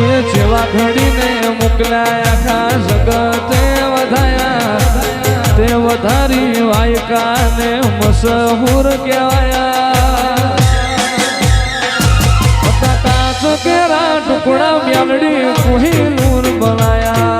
જેવા ઘડીને મોકલાયા આખા જગતે વધાયા તે વધારી વાયકાને મશહૂર કહેવાયા કાચ કેરા ટુકડા મ્યાલડી કોહિનૂર બનાયા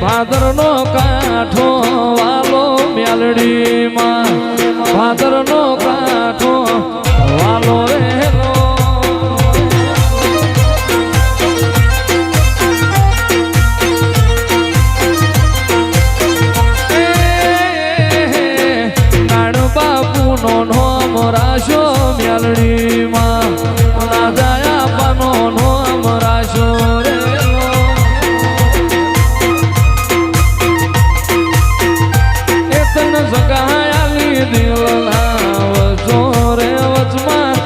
ભાદરનો કાંઠો વાલો મ્યાલડીમાં ભાદરનો કાંઠો વાલો રેલો નાણ બાપુનો નોમ રાશો મ્યાલડીમાં રાજા પાનો નોમ રાશો રેલો એ તન જગાયાલી દિલના વચો રે વચમાં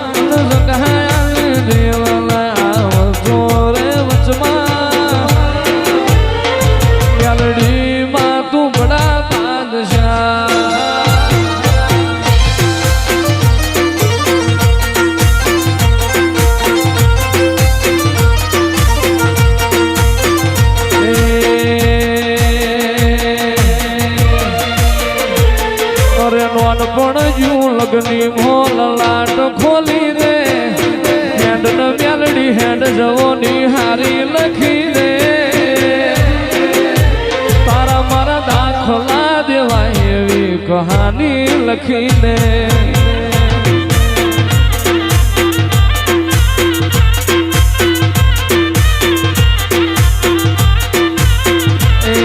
જગાયાલી દિલના વચો રે વચમાં મ્યાલડીમાં તું બડા બાદશાહ લગની મોલ લાટ ખોલી દે હેડ ન મ્યાલડી હેડ જવોની હારી લખી દે તારા મારા દાખલા દેવાય એવી કહાની લખી દે એ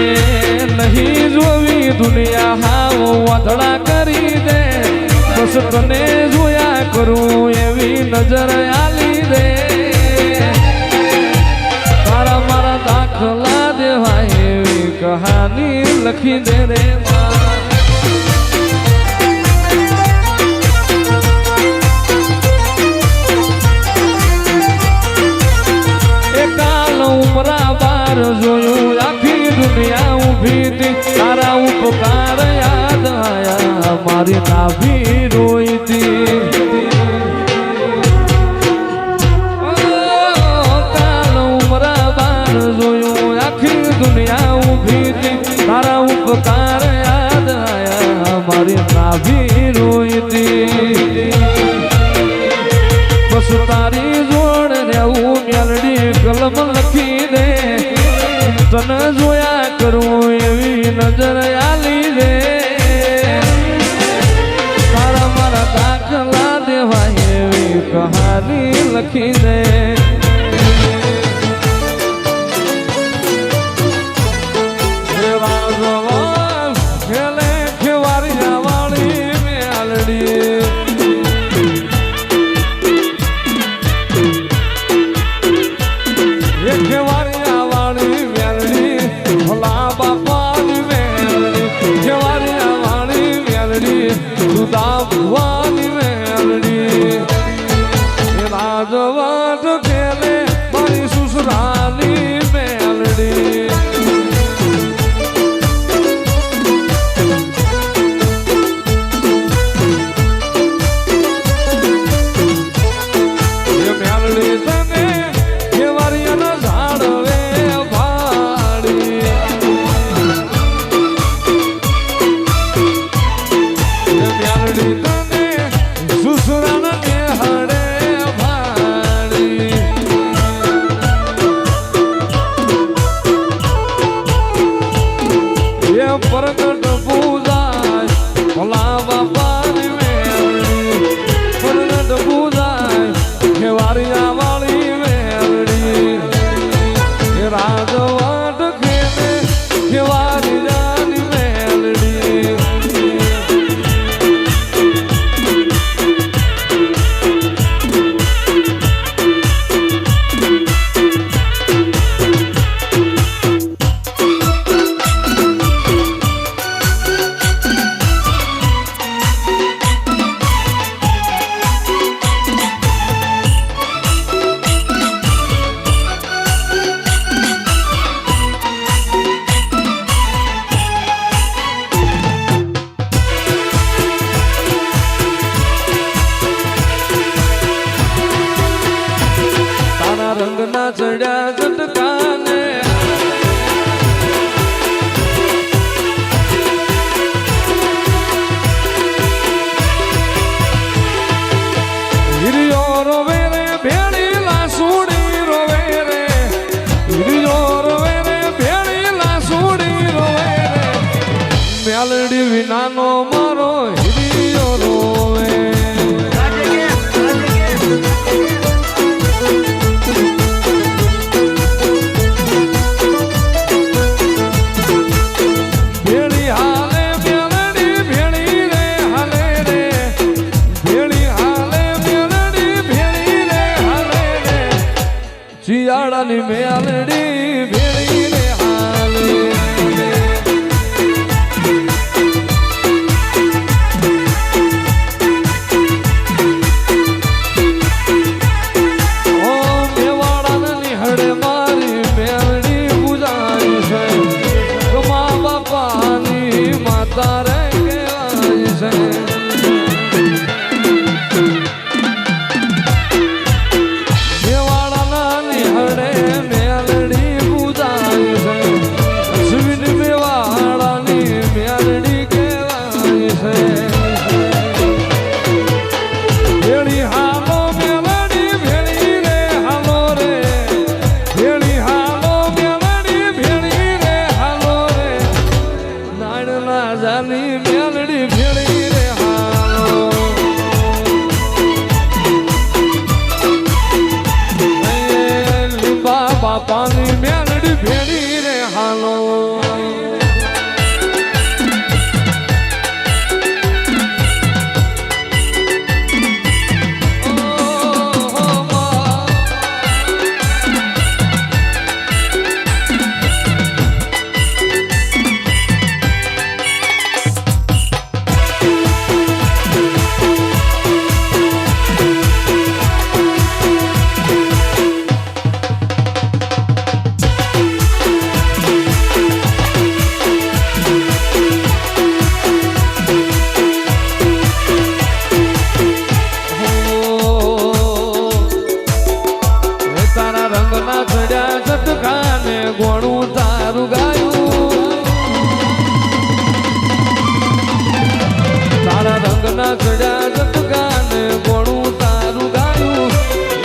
નહીં જોવી દુનિયા હાવ વાદળા કરી દે બસ તને જોયા કરું એવી નજર આલી દે તારા મારા દાખલા દેવાય એવી કહાની લખી દે રે એ કાલ ઉમરા બાર જોયું આખી દુનિયા ઊભી હતી તારા ઉપકાર યાદ આયા મારી નાભી રોઈતી કાલ ઉમરા બાર જોયું આખી દુનિયા ઊભી હતી તારા ઉપકાર યાદ આયા મારી નાભી રોઈતી બસ તારી જોડ રહેવું મ્યાલડી કલમ લખી દે તને જોયા કરું એવી નજર આલી દે તારા મારા દાખલા દેવાય એવી કહાની લખી દે ખેલે ખેવારી વાળી મ્યાલડી ભવાની મેલડી રાજવાટ ખેલે મારી સુસરાની મેલડી મેલડી તને કેવારિયાના ઝાડવે ભાડી મેલડી તને સુસરાના હડે ભાડી ચડ્યા ઝટકાને હિરિયો રોવે રે ભેળી લાસુડી રોવે રે હિરિયો રોવે રે ભેળી લાસુડી રોવે રે મેલડી વિનાનો મારો હિરિયો રોવે શિયાળાની મેલડી ભેળી રે હાલે ઓ મેવાડાને નિહળે મારી મેલડી પૂજાય છે મા બાપાની માતા રે કહેવાય છે બાપાની મેલડી ભેળી રે હાલો ગોણું તારું ગાયું તારા રંગના ચડ્યા જટકાને ગોણું તારું ગાયું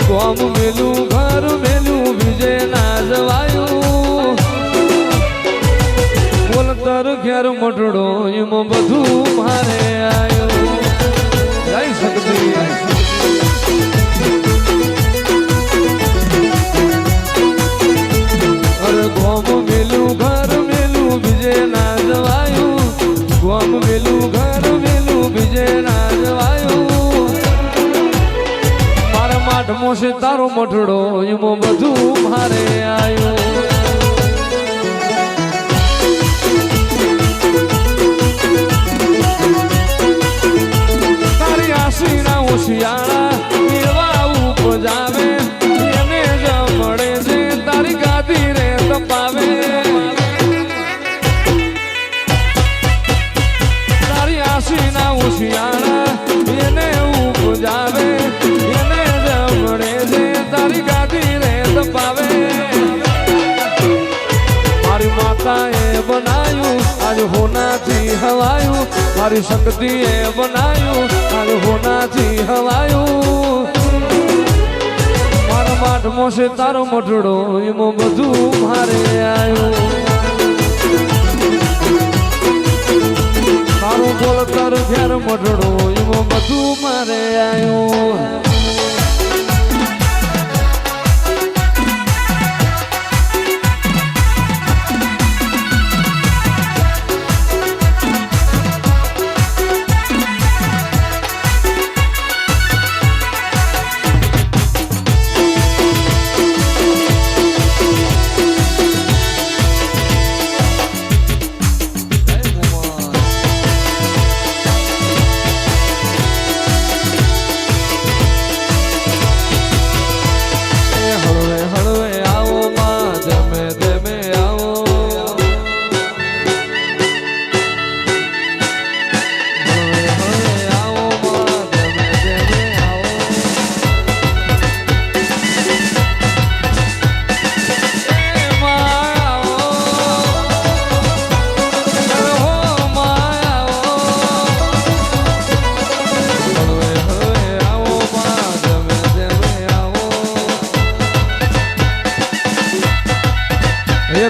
ગોમ મેલું ઘર મેલું વિજય ના જવાયું બોલતર ઘેર મટડો એમાં બધું મારે આવ્યું જઈ શકતી ગોમ મેલું ઘર મેલું બીજે ના જવાયું ગોમ મેલું ઘર મેલું બીજે ના જવાયું મારા માટમો છે તારો મઠડો એમાં બધું મારે આવ્યું તારી આશી ના હોશિયાળા એવા ઉપજાવે એને જ મળે છે તારી ગાદી રે તપાવે તારી આશી ના હોશિયાળા એને ઉપજાવે એને જ મળે છે તારી ગાદી રે તપાવે મારી માતાએ બનાયું આજ હોનાથી હવાયું મારી શક્તિએ બનાયું આજ હોનાથી હવાયું મારા માટમો છે તારો મઠડો એમાં બધું મારે આવ્યું તારું બોલ તારું ઘેર મઠડો એમાં બધું મારે આવ્યું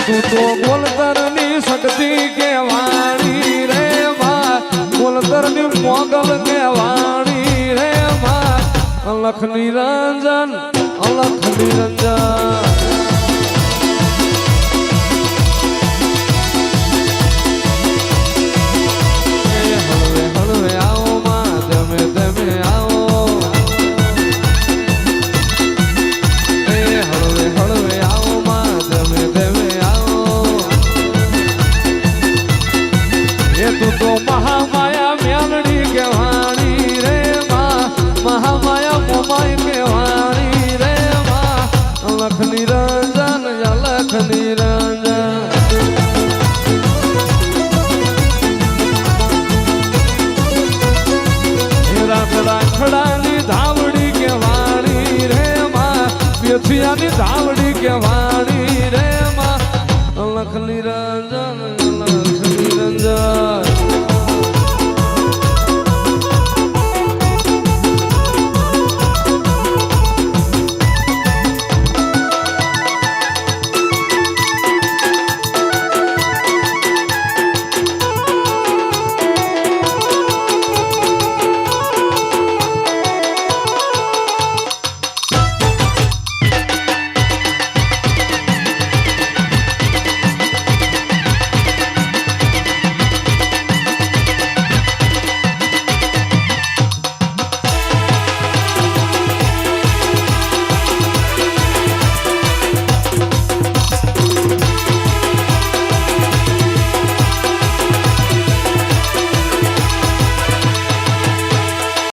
તું તો બોલતરની શક્તિ કેવાણી રે માં બોલતરની મોગલ કેવાણી રે માં અલખ નિરંજન અલખ નિરંજન મહામાયા મેલડી કેવાણી રે માં મહામાયા મોમાઈ કેવાણી રે માં અલખ નિરંજન અલખ નિરંજન રાખડાની ધાવડી કેવાણી રે માં પેથિયાની ધાવડી કેવાણી